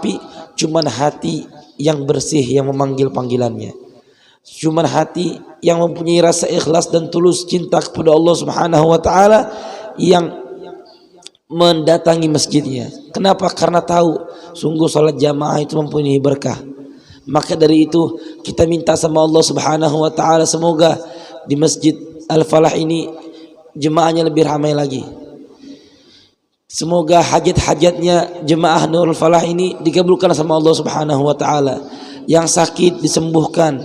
tapi cuman hati yang bersih yang memanggil panggilannya. Cuman hati yang mempunyai rasa ikhlas dan tulus cinta kepada Allah Subhanahu wa taala yang mendatangi masjidnya. Kenapa? Karena tahu sungguh salat jamaah itu mempunyai berkah. Maka dari itu kita minta sama Allah Subhanahu wa taala semoga di Masjid Al-Falah ini jemaahnya lebih ramai lagi. Semoga hajat-hajatnya jemaah Nurul Falah ini dikabulkan sama Allah Subhanahu wa taala. Yang sakit disembuhkan,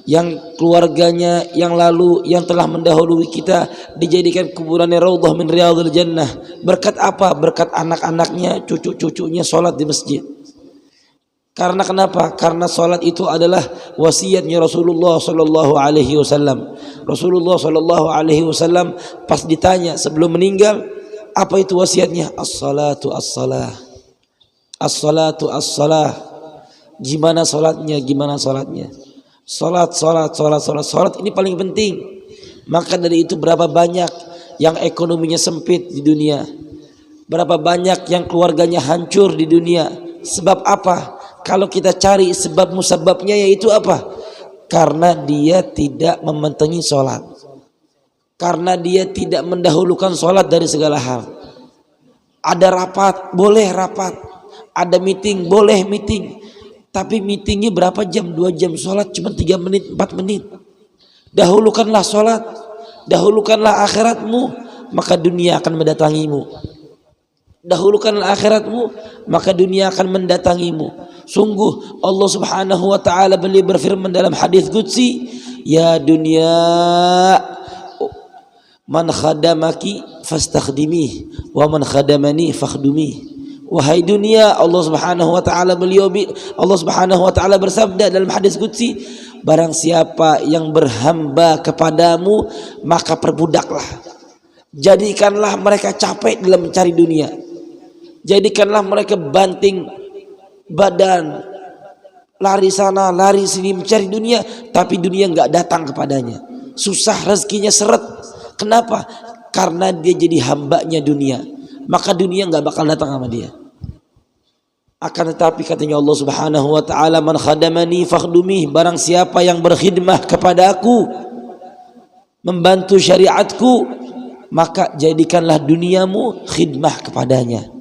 yang keluarganya yang lalu yang telah mendahului kita dijadikan kuburannya raudhah min riyadhil jannah. Berkat apa? Berkat anak-anaknya, cucu-cucunya salat di masjid. Karena kenapa? Karena salat itu adalah wasiatnya Rasulullah sallallahu alaihi wasallam. Rasulullah sallallahu alaihi wasallam pas ditanya sebelum meninggal, apa itu wasiatnya? As-salatu as-salah. As-salatu as-salah. Gimana salatnya? Gimana salatnya? Salat ini paling penting. Maka dari itu berapa banyak yang ekonominya sempit di dunia, berapa banyak yang keluarganya hancur di dunia. Sebab apa? Kalau kita cari sebab musababnya yaitu apa? Karena dia tidak mementingi salat, karena dia tidak mendahulukan salat dari segala hal. Ada rapat, boleh rapat. Ada meeting, boleh meeting. Tapi meetingnya berapa jam? 2 jam. Sholat cuma 3 menit, 4 menit. Dahulukanlah sholat, dahulukanlah akhiratmu, maka dunia akan mendatangimu. Dahulukanlah akhiratmu, maka dunia akan mendatangimu. Sungguh Allah Subhanahu wa taala beliau berfirman dalam hadis qudsi, ya dunia man khadamaki fastakhdimih wa man khadamani fakhdumih. Wahai dunia, Allah Subhanahu wa taala bersabda dalam hadis qudsi, barang siapa yang berhamba kepadamu maka perbudaklah. Jadikanlah mereka capek dalam mencari dunia. Jadikanlah mereka banting badan, lari sana lari sini mencari dunia, tapi dunia enggak datang kepadanya. Susah rezekinya seret. Kenapa? Karena dia jadi hambanya dunia. Maka dunia enggak bakal datang sama dia. Akan tetapi katanya Allah Subhanahu wa taala, man khadamani fakhdumih, barang siapa yang berkhidmah kepada aku, membantu syariatku, maka jadikanlah duniamu khidmah kepadanya.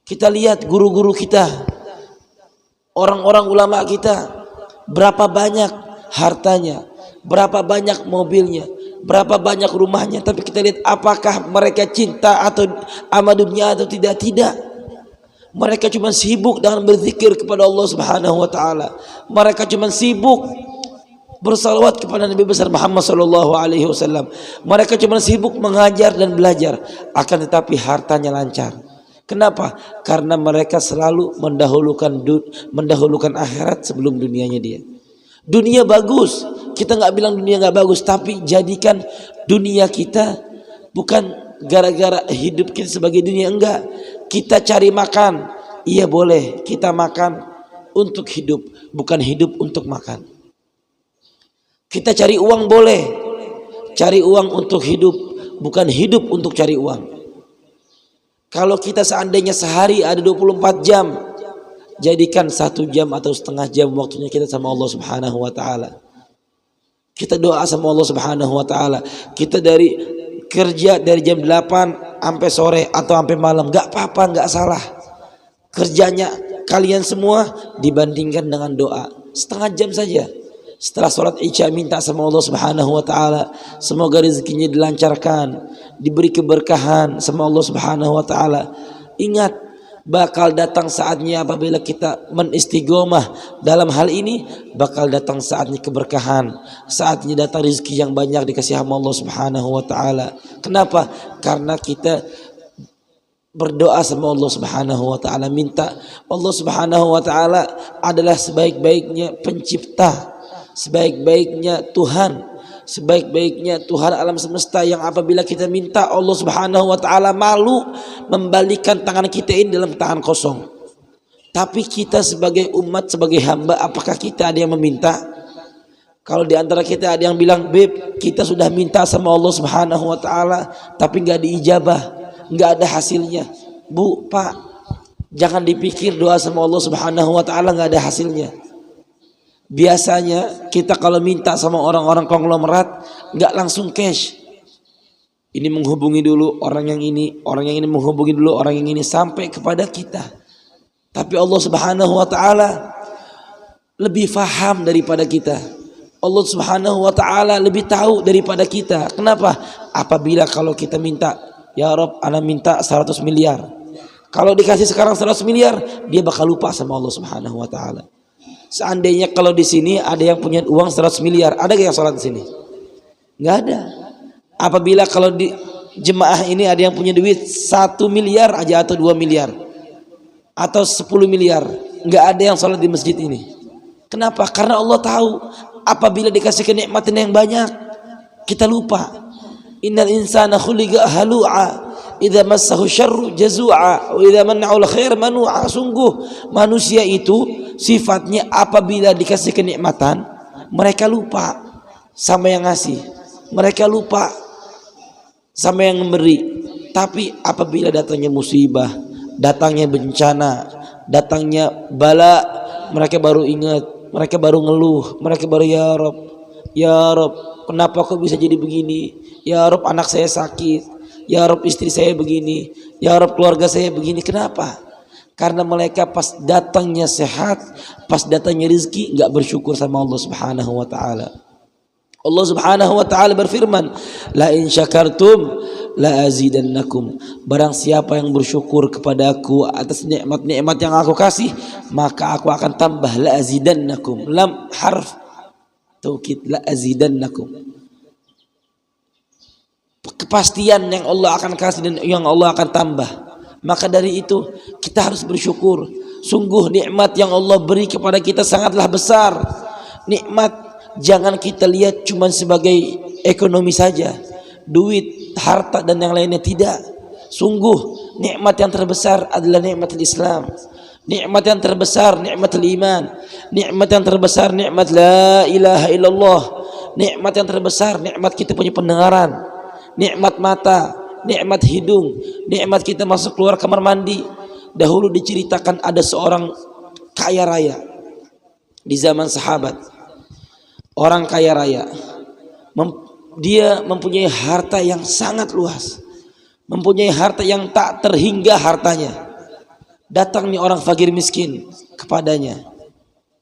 Kita lihat guru-guru kita, orang-orang ulama kita, berapa banyak hartanya, berapa banyak mobilnya, berapa banyak rumahnya, tapi kita lihat apakah mereka cinta atau sama dunia atau tidak? Tidak. Mereka cuma sibuk dengan berzikir kepada Allah Subhanahu wa taala. Mereka cuma sibuk bersalawat kepada Nabi besar Muhammad sallallahu alaihi wasallam. Mereka cuma sibuk mengajar dan belajar, akan tetapi hartanya lancar. Kenapa? Karena mereka selalu mendahulukan akhirat sebelum dunianya dia. Dunia bagus, kita nggak bilang dunia nggak bagus, tapi jadikan dunia kita bukan gara-gara hidup kita sebagai dunia, enggak. Kita cari makan, iya boleh, kita makan untuk hidup, bukan hidup untuk makan. Kita cari uang boleh, cari uang untuk hidup, bukan hidup untuk cari uang. Kalau kita seandainya sehari ada 24 jam, jadikan 1 jam atau setengah jam waktunya kita sama Allah Subhanahu wa taala. Kita doa sama Allah Subhanahu wa taala. Kita dari kerja dari jam 8 sampai sore atau sampai malam, enggak apa-apa, enggak salah. Kerjanya kalian semua dibandingkan dengan doa setengah jam saja. Setelah sholat isya minta sama Allah Subhanahu wa taala semoga rezekinya dilancarkan, diberi keberkahan sama Allah Subhanahu wa taala. Ingat, bakal datang saatnya apabila kita menistiqomah dalam hal ini, bakal datang saatnya keberkahan, saatnya datang rezeki yang banyak dikasih sama Allah Subhanahu wa taala. Kenapa? Karena kita berdoa sama Allah Subhanahu wa taala, minta. Allah Subhanahu wa taala adalah sebaik-baiknya pencipta, sebaik-baiknya Tuhan, sebaik-baiknya Tuhan alam semesta, yang apabila kita minta Allah Subhanahu wa taala malu membalikan tangan kita ini dalam tangan kosong. Tapi kita sebagai umat, sebagai hamba, apakah kita ada yang meminta? Kalau di antara kita ada yang bilang, "Beb, kita sudah minta sama Allah Subhanahu wa taala tapi enggak diijabah, enggak ada hasilnya." Bu, Pak, Jangan dipikir doa sama Allah Subhanahu wa taala nggak ada hasilnya. Biasanya kita kalau minta sama orang-orang konglomerat nggak langsung cash. Ini menghubungi dulu orang yang ini menghubungi dulu orang yang ini sampai kepada kita. Tapi Allah Subhanahu wa taala lebih faham daripada kita. Allah Subhanahu wa taala lebih tahu daripada kita. Kenapa? Apabila kalau kita minta, ya Rob, ana minta 100 miliar. Kalau dikasih sekarang 100 miliar, dia bakal lupa sama Allah Subhanahu wa taala. Seandainya kalau di sini ada yang punya uang 100 miliar, ada gak yang sholat di sini? Nggak ada. Apabila kalau di jemaah ini ada yang punya duit 1 miliar aja atau 2 miliar atau 10 miliar, nggak ada yang sholat di masjid ini. Kenapa? Karena Allah tahu apabila dikasih kenikmatan yang banyak kita lupa. Innal insana khuliqa halu'a idza massahu syarru jazua wa idza mana'ul khair manu'a. Sungguh manusia itu sifatnya apabila dikasih kenikmatan mereka lupa sama yang ngasih, mereka lupa sama yang memberi. Tapi apabila datangnya musibah, datangnya bencana, datangnya bala, mereka baru ingat, mereka baru ngeluh, mereka baru ya Rob, kenapa kok bisa jadi begini? Ya Rob, anak saya sakit. Ya Rob, istri saya begini. Ya Rob, keluarga saya begini. Kenapa? Karena mereka pas datangnya sehat, pas datangnya rezeki nggak bersyukur sama Allah Subhanahu wa taala. Allah Subhanahu wa taala berfirman, la in syakartum la azidannakum. Barang siapa yang bersyukur kepadaku atas nikmat-nikmat yang aku kasih, maka aku akan tambah. La azidannakum, lam harf taukid, la azidannakum. Kepastian yang Allah akan kasih dan yang Allah akan tambah. Maka dari itu kita harus bersyukur. Sungguh nikmat yang Allah beri kepada kita sangatlah besar. Nikmat jangan kita lihat cuma sebagai ekonomi saja, duit, harta dan yang lainnya, tidak. Sungguh nikmat yang terbesar adalah nikmat Islam. Nikmat yang terbesar nikmat iman. Nikmat yang terbesar nikmat la ilaha illallah. Nikmat yang terbesar nikmat kita punya pendengaran, nikmat mata, nikmat hidung, nikmat kita masuk keluar kamar mandi. Dahulu diceritakan ada seorang kaya raya di zaman sahabat. Orang kaya raya, dia mempunyai harta yang sangat luas, mempunyai harta yang tak terhingga hartanya. Datang nih orang fakir miskin kepadanya,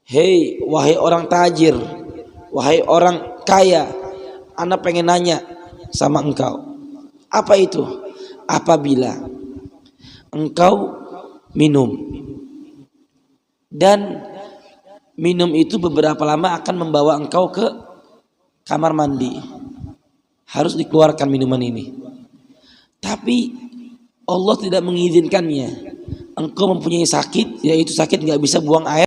hei wahai orang tajir, wahai orang kaya, ana pengen nanya sama engkau. Apa itu? Apabila engkau minum dan minum itu beberapa lama akan membawa engkau ke kamar mandi, harus dikeluarkan minuman ini. Tapi Allah tidak mengizinkannya. Engkau mempunyai sakit, yaitu sakit nggak bisa buang air.